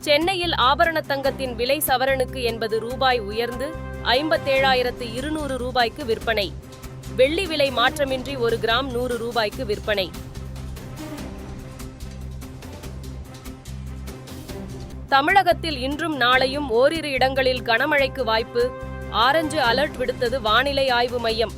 சென்னையில் ஆபரண தங்கத்தின் விலை சவரனுக்கு 80 ரூபாய் உயர்ந்து 57,200 ரூபாய்க்கு விற்பனை. வெள்ளி விலை மாற்றமின்றி 1 கிராம் 100 ரூபாய்க்கு விற்பனை. தமிழகத்தில் இன்றும் நாளையும் ஓரிரு இடங்களில் கனமழைக்கு வாய்ப்பு. ஆரஞ்சு அலர்ட் விடுத்தது வானிலை ஆய்வு மையம்.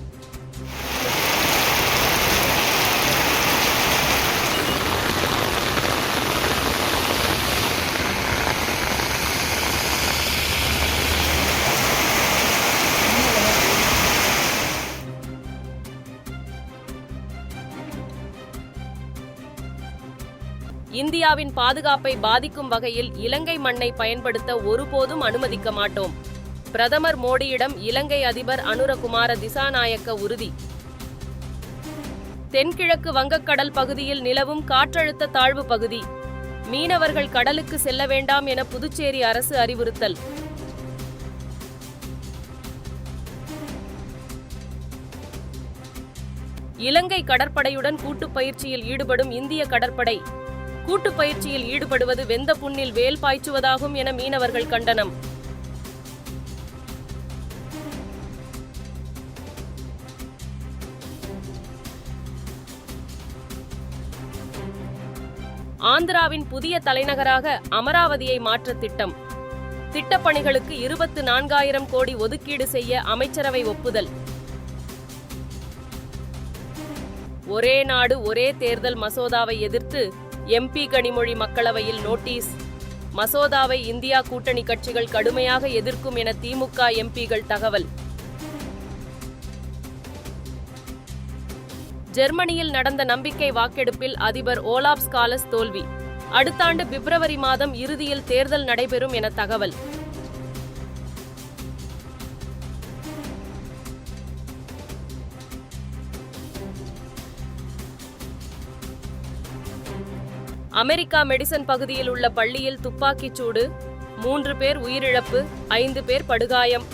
இந்தியாவின் பாதுகாப்பை பாதிக்கும் வகையில் இலங்கை மண்ணை பயன்படுத்த ஒருபோதும் அனுமதிக்க மாட்டோம். பிரதமர் மோடியிடம் இலங்கை அதிபர் அனுரகுமார திசாநாயக்க உறுதி. தென்கிழக்கு வங்கக்கடல் பகுதியில் நிலவும் காற்றழுத்த தாழ்வு பகுதி. மீனவர்கள் கடலுக்கு செல்ல வேண்டாம் என புதுச்சேரி அரசு அறிவுறுத்தல். இலங்கை கடற்படையுடன் கூட்டுப் பயிற்சியில் ஈடுபடும் இந்திய கடற்படை. கூட்டுப் பயிற்சியில் ஈடுபடுவது வெந்த புண்ணில் வேல் பாய்ச்சுவதாகும் என மீனவர்கள் கண்டனம். ஆந்திராவின் புதிய தலைநகராக அமராவதியை மாற்ற திட்டம். திட்டப்பணிகளுக்கு 24,000 கோடி ஒதுக்கீடு செய்ய அமைச்சரவை ஒப்புதல். ஒரே நாடு ஒரே தேர்தல் மசோதாவை எதிர்த்து MP கனிமொழி மக்களவையில் நோட்டீஸ். மசோதாவை இந்தியா கூட்டணி கட்சிகள் கடுமையாக எதிர்க்கும் என திமுக MPகள் தகவல். ஜெர்மனியில் நடந்த நம்பிக்கை வாக்கெடுப்பில் அதிபர் ஓலாப் ஸ்காலஸ் தோல்வி. அடுத்த ஆண்டு பிப்ரவரி மாதம் இறுதியில் தேர்தல் நடைபெறும் என தகவல். அமெரிக்கா மெடிசன் பகுதியில் உள்ள பள்ளியில் துப்பாக்கிச் சூடு. 3 பேர் உயிரிழப்பு, 5 பேர் படுகாயம்.